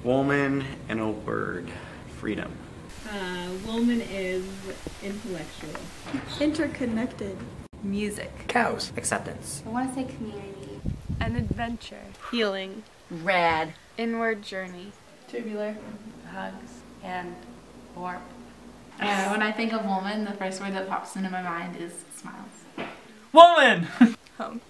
Woolman in a word, freedom. Wolman is intellectual. Interconnected. Music. Cows. Acceptance. I want to say community. An adventure. Healing. Rad. Inward journey. Tubular. Hugs and warmth. When I think of woman, the first word that pops into my mind is smiles. Woman! Home.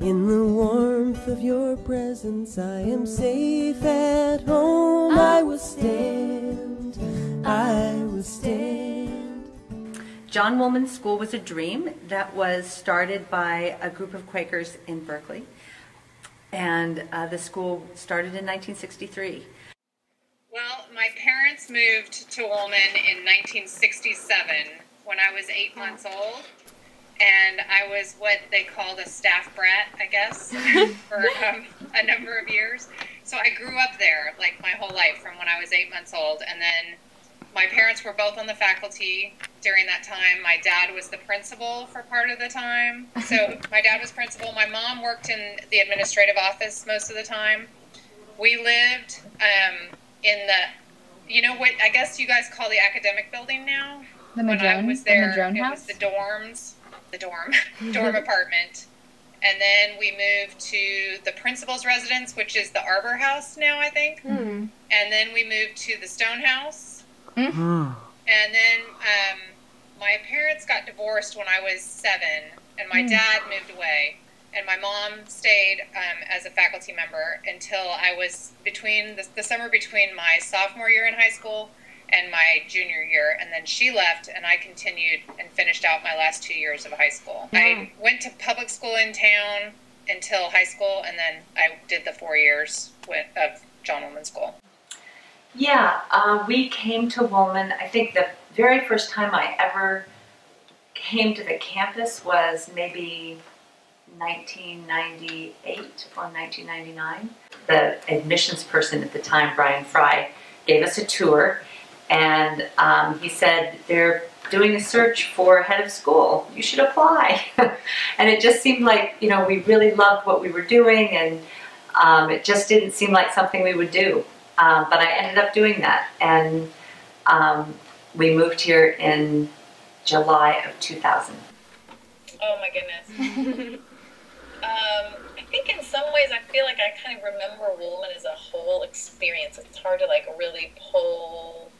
In the warmth of your presence, I am safe at home. I will stand, I will stand. John Wolman School was a dream that was started by a group of Quakers in Berkeley. And the school started in 1963. Well, my parents moved to Wolman in 1967 when I was 8 months old. And I was what they called a staff brat, I guess, for a number of years. So I grew up there like my whole life from when I was 8 months old. And then my parents were both on the faculty during that time. My dad was the principal for part of the time. So my dad was principal. My mom worked in the administrative office most of the time. We lived in the, you know what, I guess you guys call the academic building now? The Madrone? When I was there, the Madrone it house? was the dorms. The dorm apartment, and then we moved to the principal's residence, which is the Arbor House now, I think. And then we moved to the Stone House, and then my parents got divorced when I was 7, and my dad moved away, and my mom stayed as a faculty member until I was between the summer between my sophomore year in high school and my junior year, and then she left, and I continued and finished out my last 2 years of high school. I went to public school in town until high school, and then I did the 4 years of John Wolman School. Yeah, we came to Wolman. I think the very first time I ever came to the campus was maybe 1998 or 1999. The admissions person at the time, Brian Fry, gave us a tour. And he said, they're doing a search for head of school. You should apply. And it just seemed like, you know, we really loved what we were doing, and it just didn't seem like something we would do. But I ended up doing that. And we moved here in July of 2000. Oh my goodness. I think in some ways I feel like I kind of remember Woolman as a whole experience. It's hard to like really pull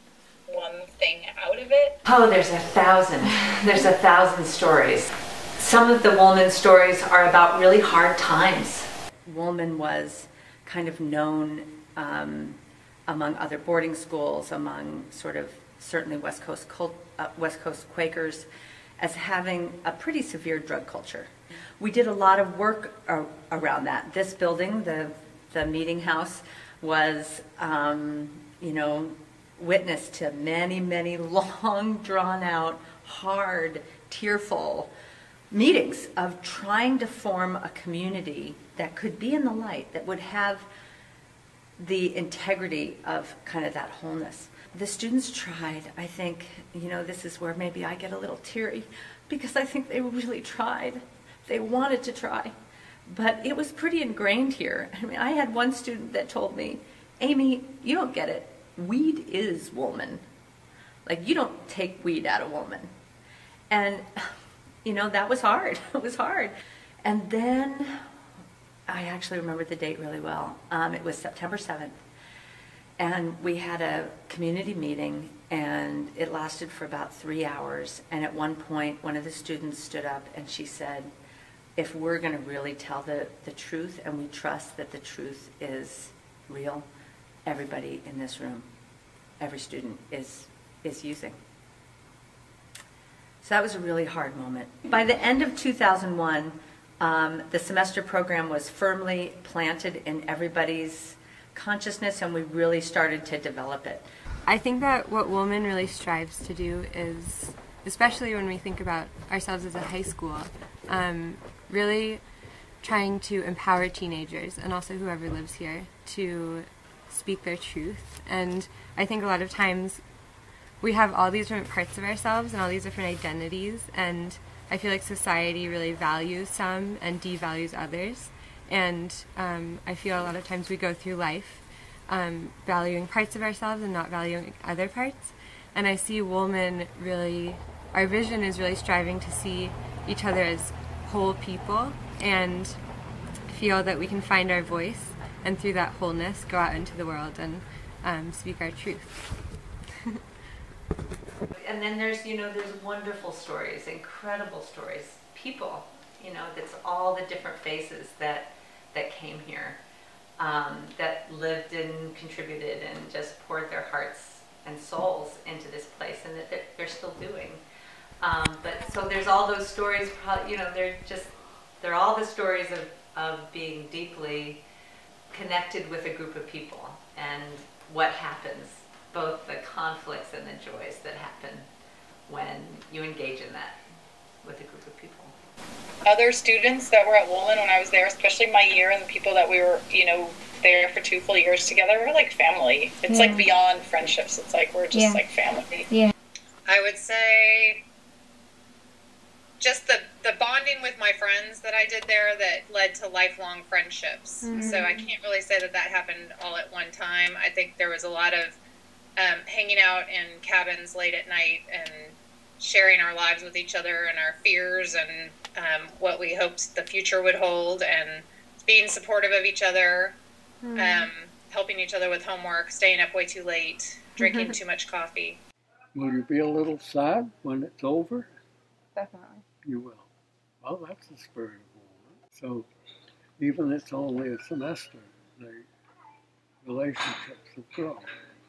one thing out of it. Oh, there's 1,000. There's 1,000 stories. Some of the Wolman stories are about really hard times. Wolman was kind of known among other boarding schools, among sort of certainly West Coast Quakers, as having a pretty severe drug culture. We did a lot of work around that. This building, the meeting house, was, you know, witness to many, many long, drawn-out, hard, tearful meetings of trying to form a community that could be in the light, that would have the integrity of kind of that wholeness. The students tried. I think, you know, this is where maybe I get a little teary, because I think they really tried. They wanted to try. But it was pretty ingrained here. I mean, I had one student that told me, Amy, you don't get it. Weed is Woolman. Like, you don't take weed out of Woolman. And, you know, that was hard. It was hard. And then, I actually remember the date really well. It was September 7th. And we had a community meeting, and it lasted for about 3 hours. And at one point, one of the students stood up and she said, if we're going to really tell the truth, and we trust that the truth is real, everybody in this room, every student is using. So that was a really hard moment. By the end of 2001, the semester program was firmly planted in everybody's consciousness, and we really started to develop it. I think that what Wolman really strives to do is, especially when we think about ourselves as a high school, really trying to empower teenagers, and also whoever lives here, to speak their truth. And I think a lot of times we have all these different parts of ourselves and all these different identities, and I feel like society really values some and devalues others. And I feel a lot of times we go through life valuing parts of ourselves and not valuing other parts. And I see Wolman really, our vision is really striving to see each other as whole people and feel that we can find our voice, and through that wholeness go out into the world and speak our truth. And then there's, you know, there's wonderful stories, incredible stories, people, you know, that's all the different faces that came here, that lived and contributed and just poured their hearts and souls into this place, and that they're still doing. But so there's all those stories, you know, they're all the stories of being deeply connected with a group of people, and what happens, both the conflicts and the joys that happen when you engage in that with a group of people. Other students that were at Woolman when I was there, especially my year, and the people that we were, you know, there for 2 full years together, we're like family. It's like beyond friendships. It's like we're just like family. Yeah. I would say just the bonding with my friends that I did there that led to lifelong friendships. So I can't really say that happened all at one time. I think there was a lot of hanging out in cabins late at night and sharing our lives with each other and our fears and what we hoped the future would hold, and being supportive of each other, helping each other with homework, staying up way too late, drinking too much coffee. Will you be a little sad when it's over? Definitely. You will. Well, that's the spirit of Woolman. So even if it's only a semester, the relationships will grow.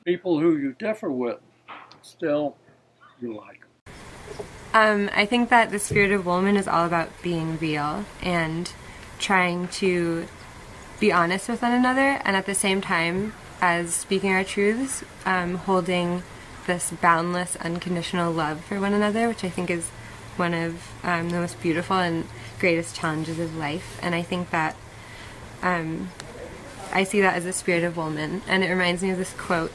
People who you differ with, still, you like them. I think that the spirit of Wolman is all about being real and trying to be honest with one another, and at the same time as speaking our truths, holding this boundless, unconditional love for one another, which I think is one of the most beautiful and greatest challenges of life. And I think that I see that as the spirit of Wolman, and it reminds me of this quote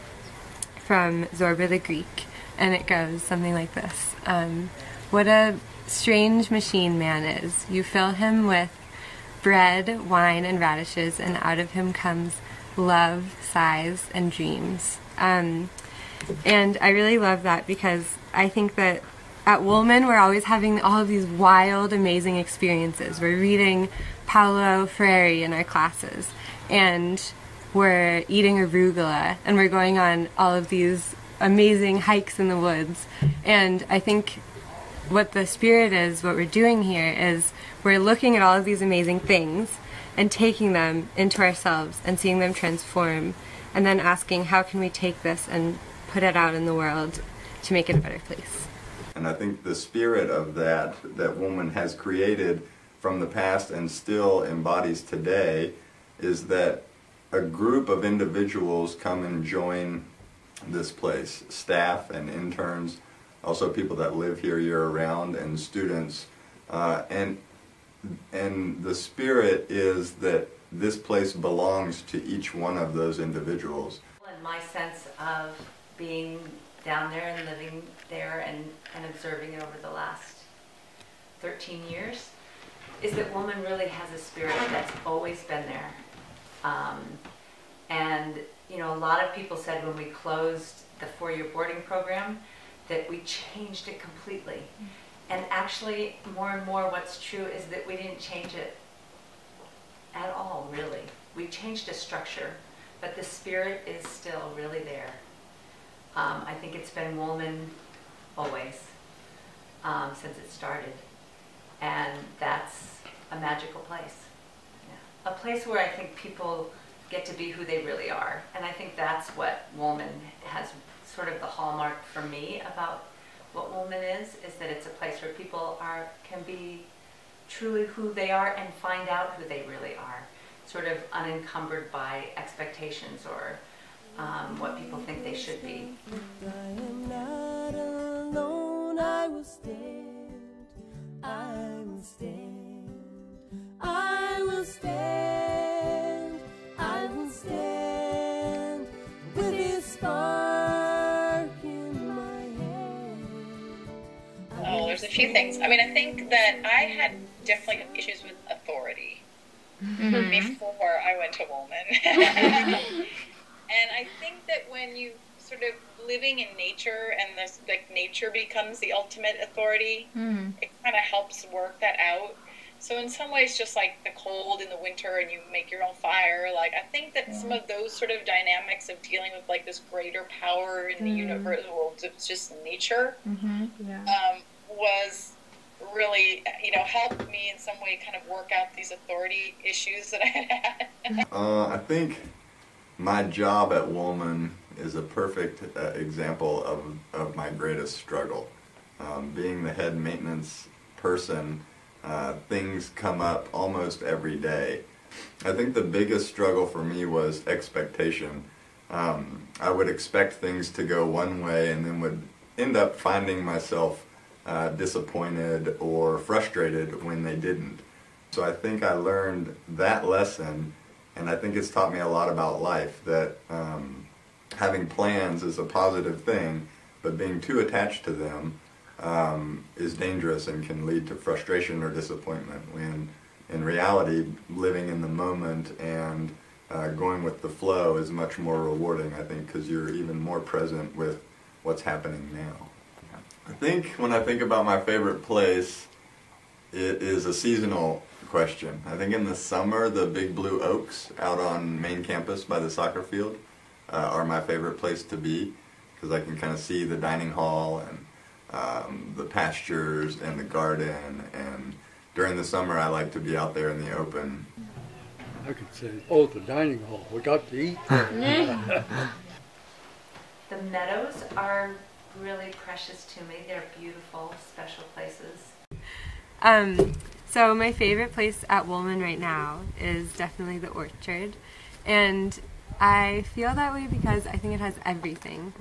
from Zorba the Greek, and it goes something like this. What a strange machine man is. You fill him with bread, wine, and radishes, and out of him comes love, sighs, and dreams. And I really love that, because I think that at Wolman we're always having all of these wild, amazing experiences. We're reading Paulo Freire in our classes, and we're eating arugula, and we're going on all of these amazing hikes in the woods. And I think what the spirit is, what we're doing here, is we're looking at all of these amazing things and taking them into ourselves and seeing them transform, and then asking, how can we take this and put it out in the world to make it a better place? And I think the spirit of that Woolman has created from the past and still embodies today is that a group of individuals come and join this place, staff and interns, also people that live here year-round, and students, and the spirit is that this place belongs to each one of those individuals. And my sense of being down there and living there and observing it over the last 13 years is that Woolman really has a spirit that's always been there. And you know, a lot of people said when we closed the 4-year boarding program that we changed it completely. And actually, more and more what's true is that we didn't change it at all, really. We changed a structure, but the spirit is still really there. I think it's been Wolman always, since it started. And that's a magical place. Yeah. A place where I think people get to be who they really are. And I think that's what Wolman has, sort of the hallmark for me about what Wolman is that it's a place where people can be truly who they are and find out who they really are, sort of unencumbered by expectations or what people think they should be. I am not alone. I will stand. I will stand. I will stand. I will stand with this spark in my there's a few things. I mean, I think that I had definitely issues with authority before I went to Woolman. And I think that when you sort of living in nature and this, like, nature becomes the ultimate authority, it kind of helps work that out. So in some ways, just like the cold in the winter and you make your own fire, like, I think that some of those sort of dynamics of dealing with like this greater power in the universe, well, it's just nature, was really, you know, helped me in some way kind of work out these authority issues that I had. I think my job at Wolman is a perfect example of my greatest struggle. Being the head maintenance person, things come up almost every day. I think the biggest struggle for me was expectation. I would expect things to go one way and then would end up finding myself disappointed or frustrated when they didn't. So I think I learned that lesson, and I think it's taught me a lot about life, that having plans is a positive thing, but being too attached to them is dangerous and can lead to frustration or disappointment, when in reality living in the moment and going with the flow is much more rewarding, I think, because you're even more present with what's happening now. I think when I think about my favorite place, it is a seasonal question. I think in the summer the big blue oaks out on main campus by the soccer field are my favorite place to be, because I can kind of see the dining hall and the pastures and the garden, and during the summer I like to be out there in the open. I could say, oh, the dining hall, we got to eat there. The meadows are really precious to me. They're beautiful, special places. So my favorite place at Wolman right now is definitely the orchard, and I feel that way because I think it has everything.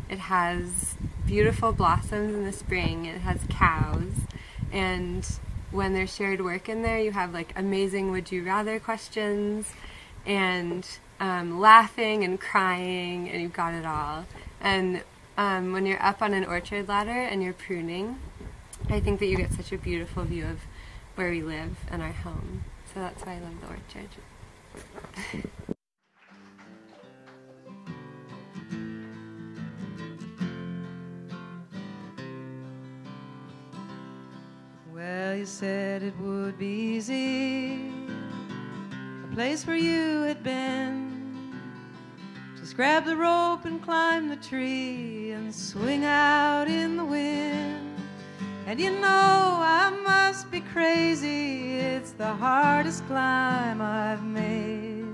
It has beautiful blossoms in the spring, it has cows, and when there's shared work in there, you have like amazing would you rather questions, and laughing and crying, and you've got it all. And when you're up on an orchard ladder and you're pruning, I think that you get such a beautiful view of where we live and our home. So that's why I love the orchard. Well, you said it would be easy, a place where you had been. Just grab the rope and climb the tree and swing out in the wind. And you know I must be crazy, it's the hardest climb I've made.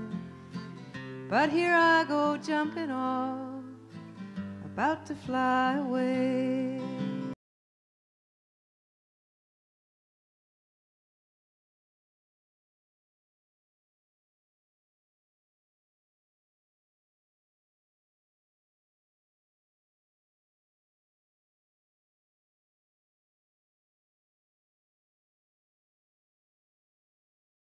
But here I go jumping off, about to fly away.